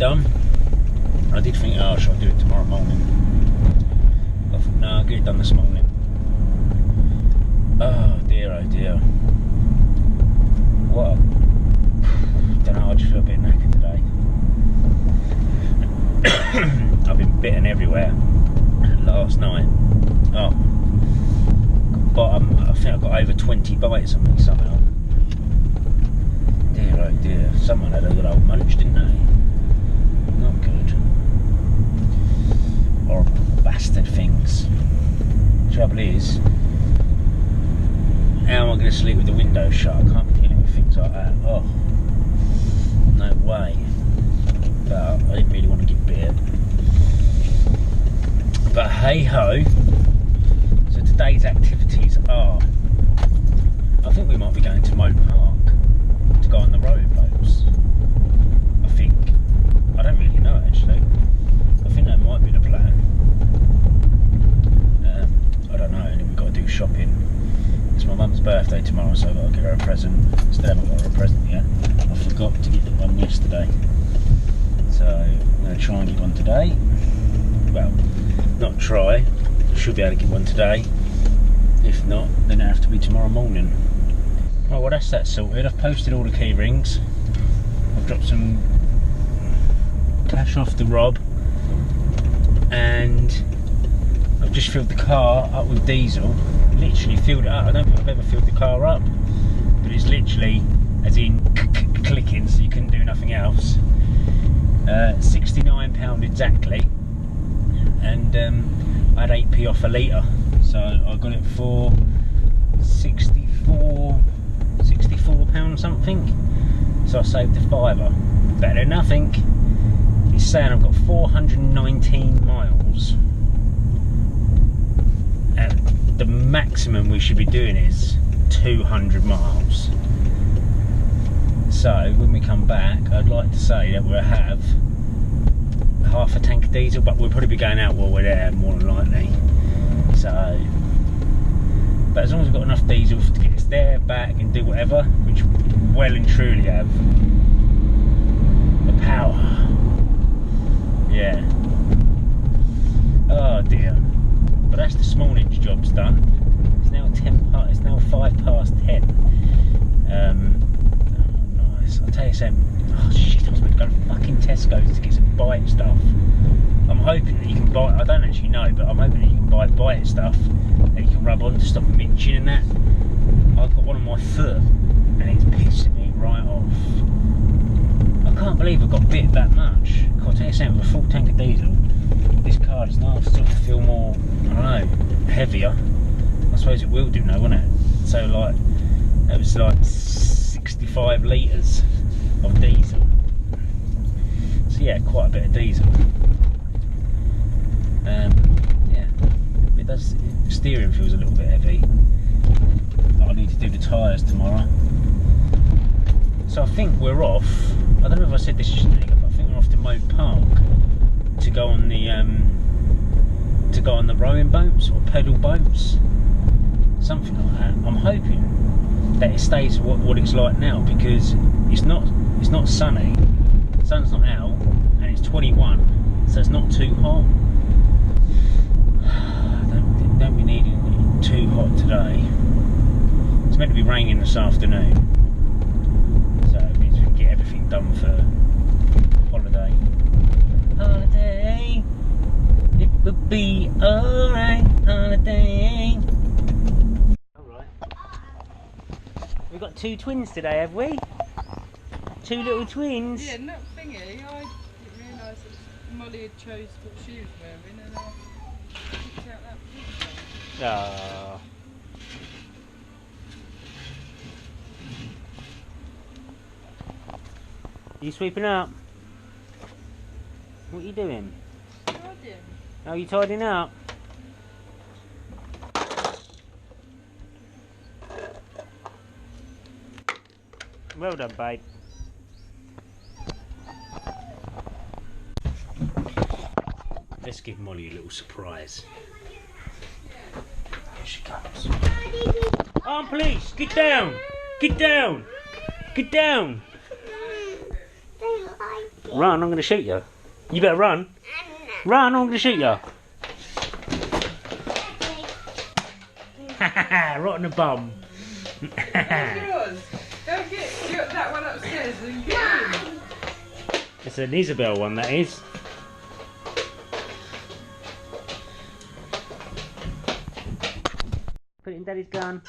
done. I did think, oh, should I do it tomorrow morning? I thought, no, I'll get it done this morning. Oh dear, oh dear. What? Don't know, I just feel a bit knackered today. I've been bitten everywhere last night. Oh, but I think I got over 20 bites on me somehow. Dear, oh dear. Someone had a good old munch, didn't they? Not good. Horrible bastard things. Trouble is, how am I going to sleep with the window shut? I can't be dealing with things like that. Oh, no way. But I didn't really want to get bit. But hey ho. So today's activities are, I think we might be going to Moat Park to go on the rowing boats. I think. I don't really know actually. I think that might be the plan. I don't know, and then we've got to do shopping. It's my mum's birthday tomorrow, so I've got to give her a present. Still haven't got her a present yet. I forgot to get the one yesterday. So I'm going to try and get one today. Well, not try. Should be able to get one today. If not, then it'll have to be tomorrow morning. Right, well that's that sorted. I've posted all the key rings. I've dropped some cash off the Rob. And I've just filled the car up with diesel. Literally filled it up. I don't think I've ever filled the car up. But it's literally, as in clicking, so you couldn't do nothing else. £69 exactly. And I had 8p off a litre. So I got it for £64 something. So I saved a fiver. Better than nothing. It's saying I've got 419 miles. And the maximum we should be doing is 200 miles. So when we come back, I'd like to say that we'll have half a tank of diesel, but we'll probably be going out while we're there, more than likely. So, but as long as we've got enough diesel to get us there, back, and do whatever, which we well and truly have the power. Yeah. Oh dear. But that's this morning's job's done. It's now 5 past 10. Oh nice. I'll tell you something. Oh shit, I was meant to go to fucking Tesco's to get some bite stuff. I'm hoping that you can buy, I don't actually know, but I'm hoping that you can buy bite stuff that you can rub on to stop itching and that. I've got one on my foot and it's pissing me right off. I can't believe I've got bit that much. I'll tell you something, with a full tank of diesel, this car does not sort of feel more, I don't know, heavier. I suppose it will do now, won't it? So like, it was like 65 litres of diesel. So yeah, quite a bit of diesel. Yeah, it does. The steering feels a little bit heavy. I need to do the tyres tomorrow. So I think we're off. I don't know if I said this yesterday, but I think we're off to Moat Park to go on the rowing boats or pedal boats, something like that. I'm hoping that it stays what it's like now, because it's not sunny, the sun's not out, and it's 21, so it's not too hot. Don't be needing it too hot today. It's meant to be raining this afternoon, so it means we can get everything done for holiday. Holiday, it would be alright. Holiday. Alright. We've got 2 twins today, have we? 2 little twins. Yeah, not thingy. I didn't realise that Molly had chose what she was wearing, and I picked out that picture. Ah. You sweeping up? What are you doing? Tidying. Oh, you tidying up? Well done, babe. Let's give Molly a little surprise. Here she comes. Arm police, get down! Get down! Get down! Run, I'm going to shoot you. You better run. Run, I'm going to shoot you. Right on the bum. Go get that one upstairs and get in. It's an Isabel one, that is. Put it in Daddy's gun.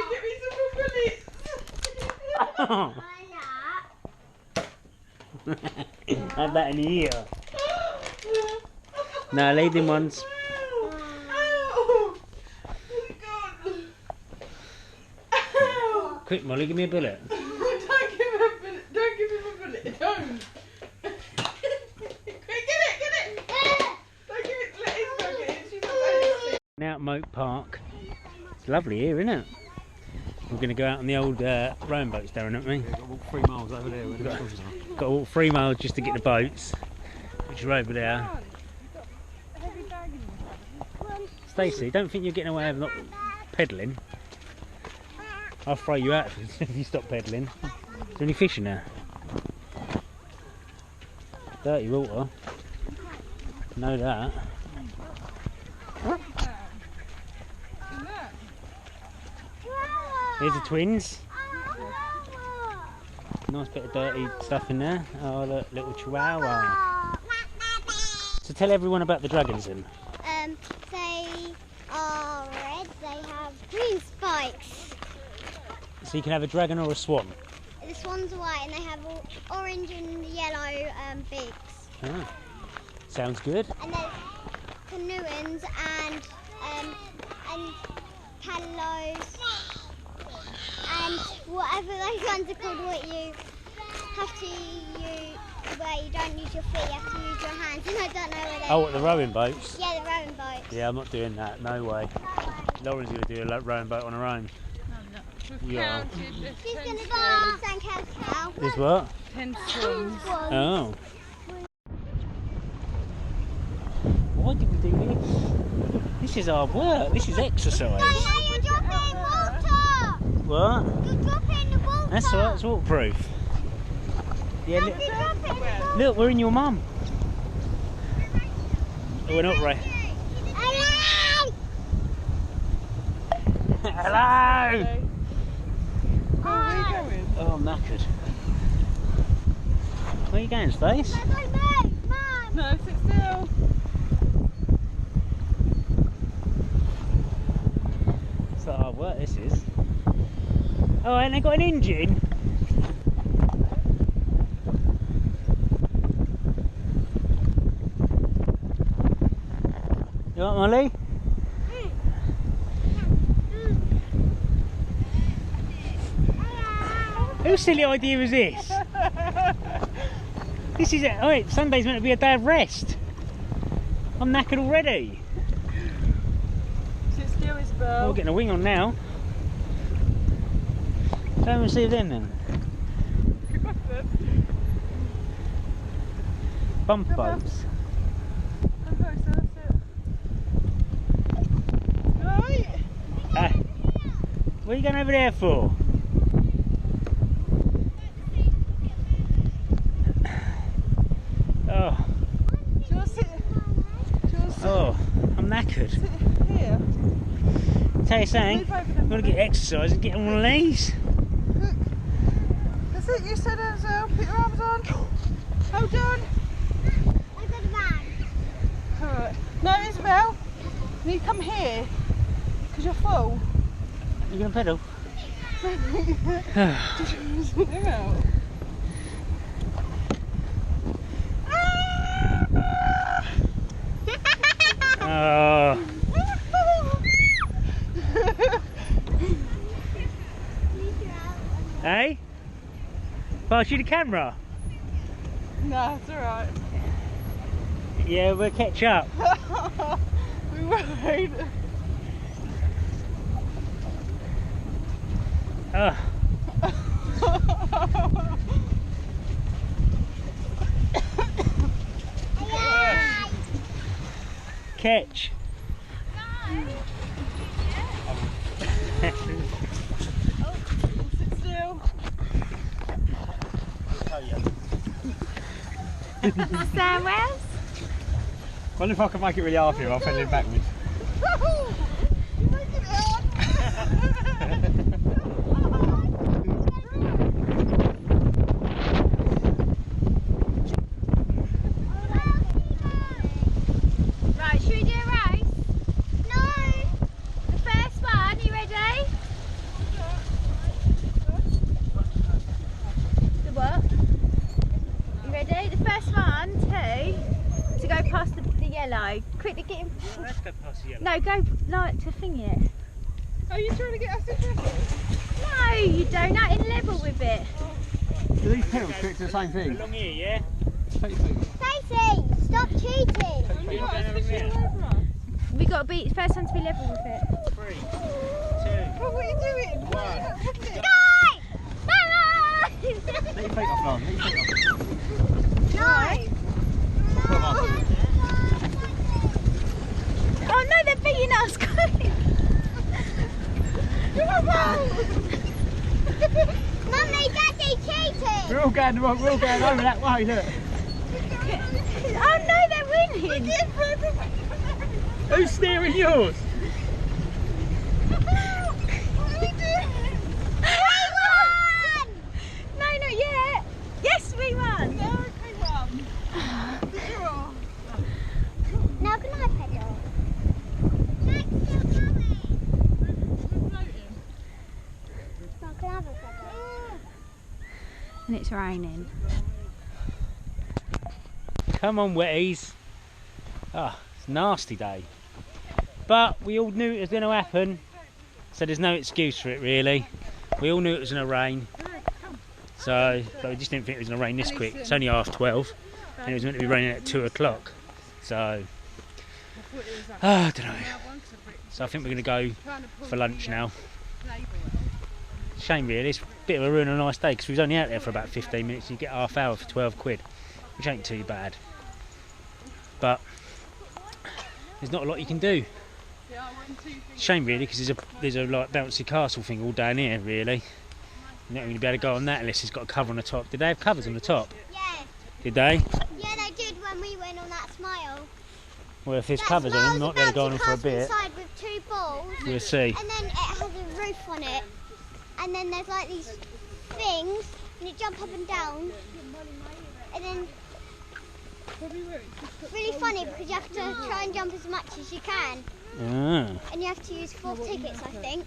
Give me some more bullets. Have that in the ear. No, leave them ones. Quick, Molly, give me a bullet. Don't give him a bullet. Don't give him a bullet. Don't. Quick, get it. Don't give it. Let Isabel get it. She's not ready. Now at Moat Park. It's lovely here, isn't it? We're going to go out on the old rowing boats, Darren, aren't we? Yeah, got to walk 3 miles over there. Where the cruises are. Got to walk 3 miles just to get the boats, which are over there. Stacey, don't think you're getting away with not pedalling. I'll throw you out if you stop pedalling. Is there any fish in there? Dirty water. Know that. Here's the twins. Nice bit of dirty stuff in there. Oh, look, little chihuahua. So tell everyone about the dragons then. They are red, they have green spikes. So you can have a dragon or a swan. The swans are white and they have orange and yellow beaks. Ah, sounds good. And there's canoeans and paddlers and whatever those ones are called, what you have to use, where you don't use your feet, you have to use your hands, and I don't know where they are. Oh, what, the rowing boats? Yeah, the rowing boats. Yeah, I'm not doing that. No way. Lauren's going to do a rowing boat on her own. Yeah. She's going to go St. now. Is what? 10 swans. Oh. Why did we do this? This is hard work. This is exercise. Hey, you're dropping water! What? You're dropping the water! That's alright, it's waterproof. Yeah, look, You're dropping the water! look, we're in your mum. Oh, we're not right. Hello! Hello! Where are we going? Oh, I'm knackered. Where are you going, Stace? No, sit still. It's not hard work, this is. Oh, and they got an engine? You want Molly? Whose silly idea is this? This is it. Oh, wait, Sunday's meant to be a day of rest. I'm knackered already. Sit still, Oh, Isabel. we're getting a wing on now. Go and see them then. Bump Come on. boats. Come closer, that's it. Right. What are you going over there for? Oh, Do you want to sit? oh, I'm knackered. Sit here? Tell you something, Move over I'm then. going to get exercise and get on one of these. That's it, you sit down, so put your arms on. Hold on. I've got a bag. Alright. No, Isabel, you need to come here, because you're full. You going to pedal? Zoom out. Oh, hey? Pass you the camera? No, it's alright. Yeah, we'll catch up. We won't. Oh. Catch. Sandwell? Wonder if I can make it really hard for you, I'll pedal it backwards. Right, should we do a race? No! The first one, you ready? The what? You ready? The first one, 2, to go past the yellow. Quickly get him. Let's go past the yellow. No, go like to thing it. Are you trying to get us interested? No, you don't. Not in level with it. Do these pedals connect to the same thing? Along here, yeah? Take your feet. Stacey, stop cheating. You got us fishing over us. We got to be first one to be level with it. 3, 2, Well, what are you doing? 1. Guys! Let your feet off, Lauren. Let your feet off. No! Put them on. Oh no, they're beating us. Mummy, Daddy cheating! We're all going over that way, look. Oh no, they're winning. Who's steering yours? No, not yet. Yes, we won. Now can I pedal? Jack's still coming. Now can I have a pedal? And it's raining. Come on, wetties. Ah, it's a nasty day. But we all knew it was going to happen, so there's no excuse for it really. We all knew it was going to rain. So, but we just didn't think it was going to rain this quick. It's only 12:30 and it was meant to be raining at 2 o'clock. So, I don't know. So I think we're going to go for lunch now. Shame really, it's a bit of a ruin of a nice day because we was only out there for about 15 minutes. You get half hour for 12 quid, which ain't too bad. But there's not a lot you can do. Shame really, because there's a like bouncy castle thing all down here really. You're not going to be able to go on that unless it's got a cover on the top. Did they have covers on the top? Yeah. Did they? Yeah, they did when we went on that smile. Well, if there's That covers on them, smile's might be able to go on a them for a bouncy bit. inside with 2 balls. We'll see. And then it has a roof on it. And then there's like these things, and you jump up and down. And then really funny because you have to try and jump as much as you can. Ah, And you have to use 4 tickets, I think.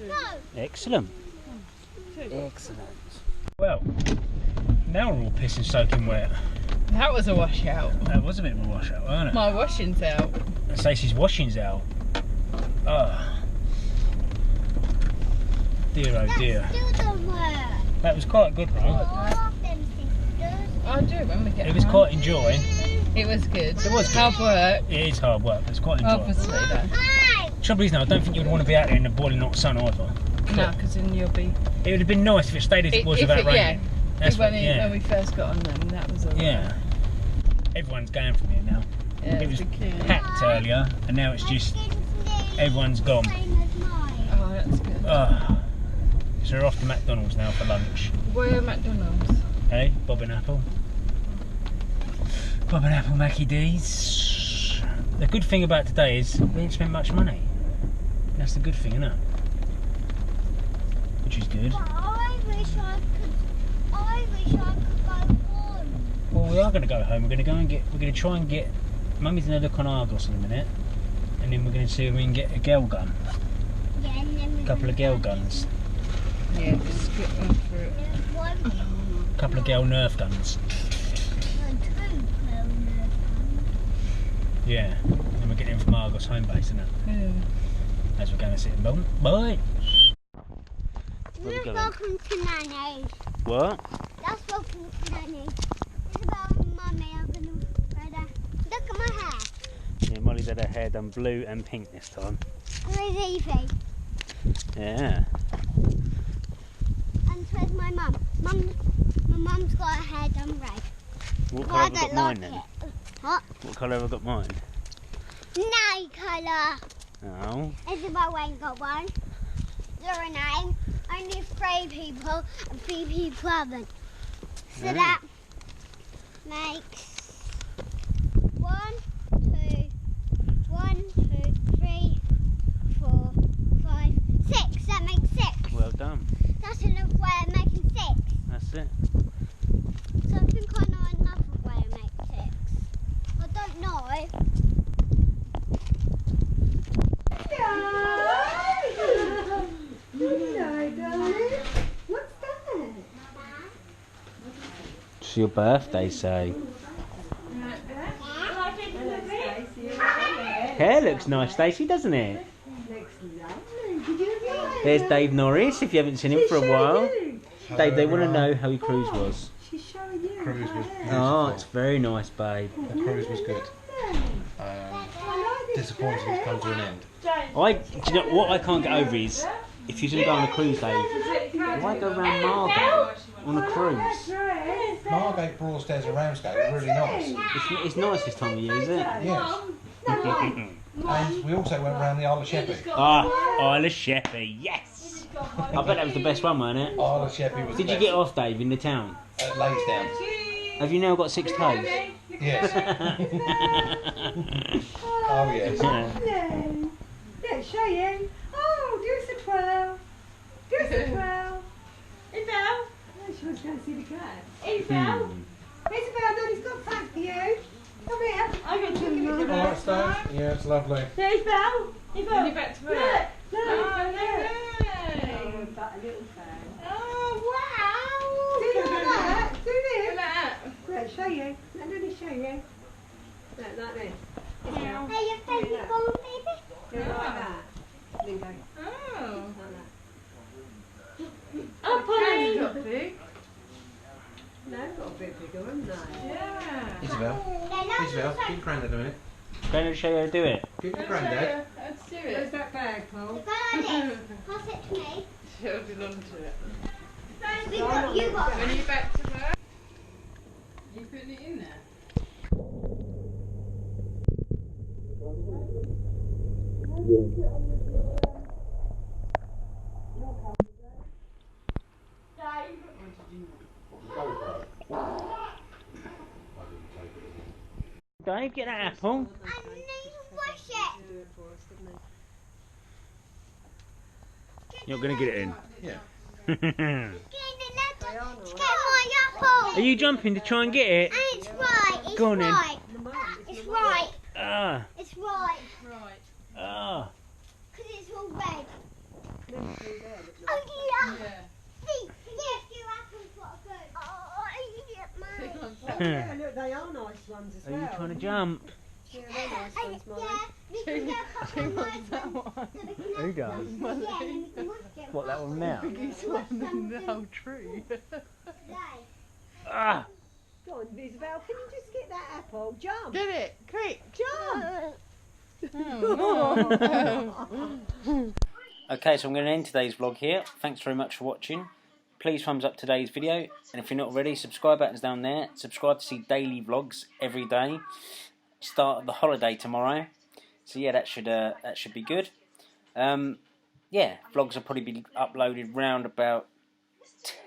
No! excellent. Excellent. Well, now we're all pissing soaking wet. That was a washout. That was a bit of a washout, wasn't it? My washing's out. Stacey's washing's out. Oh. Dear oh dear. That still don't work. That was quite good, right? Oh, them sisters. I'll do it when we get It was home. quite enjoying. It was good. It was good. Hard work, It is hard work, but it's quite enjoyable. obviously, though. Hi! Trouble is now, I don't think you would want to be out there in the boiling hot sun either. No, because then you'll be... It would have been nice if it stayed as it was without raining. That's when, what, yeah. when we first got on them, that was all right. Yeah. Everyone's going from here now. Yeah, It was the kid. packed earlier, and now it's just everyone's gone. Same as mine. Oh, that's good. So we're off to McDonald's now for lunch. Where McDonald's? Hey, Bob and Apple. Bob and Apple Mackie D's. The good thing about today is we didn't spend much money. That's the good thing, isn't it? Which is good. But I wish I could go home. Well, we are going to go home. We're going to try and get. Mummy's going to look on Argos in a minute, and then we're going to see if we can get a gel gun. Yeah, and then A couple of gel guns. Yeah, just get one for it. there's one, A couple of gel Nerf guns. Yeah. And then we're getting in from Argos home base, isn't it? Yeah. As we're going to sit in Bolton. Bye. That's welcome to Nanny. What? That's welcome to Nanny. It's about Mummy. I'm gonna look at my hair. Yeah, Molly's had her hair done blue and pink this time. Where's Evie? Yeah. And where's my mum? My mum's got her hair done red. What But colour I have I got don't mine like then? it. What? What colour have I got mine? Night colour. Oh. Isabel ain't got one. Your name. Only 3 people and 3 people haven't. So that makes 1, 2, 3, 4, 5, 6. That makes 6. Well done. That's another way of making 6. That's it. So I think I know another way of making 6. I don't know. What's that? It's your birthday, so. Hair looks nice, Stacey, doesn't it? Looks lovely. Did you like There's Dave Norris, if you haven't seen him for a while. Dave, they want to know how your cruise was. She's showing you. Cruise was Oh, it's very nice, babe. The cruise was good. Disappointed it's come to an end. Do you know what I can't get over is, if you're going to go on a cruise, Dave, why go around Margate on a cruise? Margate, Broadstairs and Ramsgate were really nice. It's nice this time of year, is it? Yes. And we also went around the Isle of Sheppey. Ah, Isle of Sheppey, yes! I bet that was the best one, wasn't it? Isle of Sheppey was Did the you best. get off, Dave, in the town? At Laysdown. Have you now got 6 toes? Yes. Oh yes. Lovely. Yeah, show you. Oh, do us a twirl. Do us a twirl. Isabel. Oh, she was going to see the cat. Isabel. Isabel, Daddy's got facts for you. Come here. I got to give it to All right, Steve. Yeah, it's lovely. Yeah, Isabel. Isabel. You back to work? Look. Look. Oh, Look. no. Oh, but a little fan. Oh, wow. Do that. Do Look this. at that. Look, show you. Let me show you. Look, like this. Isabel. Hey, your favourite ball, baby? Do it like that. Then go. Oh. Like that. Oh, Polly. Got big. No, got a bit bigger, haven't they? Yeah. Isabel. Isabel, give your granddad a minute. Going to show you how to do it. Give your granddad. Let's do Where's it. that bag, Paul? Go like this. Pass it to me. She'll be onto it. You got When you back to work, you putting it in there? Dave, get that apple. I need to wash it. Do it for us, didn't they? You're going to get it in. Yeah. Get my apple. Are you jumping to try and get it? And it's right. It's Go on then. right. It's right. Ah, It's right. Right. ah. Because it's all red. Them three there look nice. Oh, yeah. Yeah. See, yes, you apples what are good. Oh, I eat mine. Oh, yeah, look, they are nice ones as Are well. you trying to jump? Yeah, they're nice ones, Molly. Yeah, we can get a couple of nice ones. Who does? Yeah, and then we can wash it. What, that one now? Biggest one in the whole tree. Today. Ah! Go on, Isabel, can you just get that apple? Jump! Get it, quick. Jump! Oh, Okay, so I'm going to end today's vlog here. Thanks very much for watching. Please thumbs up today's video, and if you're not already, subscribe button's down there. Subscribe to see daily vlogs every day. Start of the holiday tomorrow, so yeah, that should be good. Yeah, vlogs will probably be uploaded round about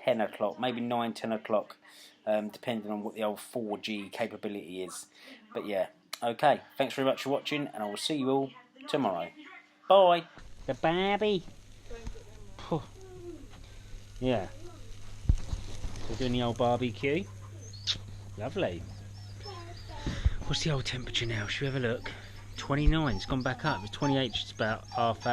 10 o'clock, maybe 9, 10 o'clock, depending on what the old 4G capability is. But yeah, okay, thanks very much for watching, and I will see you all tomorrow. Bye. The baby. Yeah. We're doing the old barbecue. Lovely. What's the old temperature now? Should we have a look? 29. It's gone back up. It's 28 just about half hour.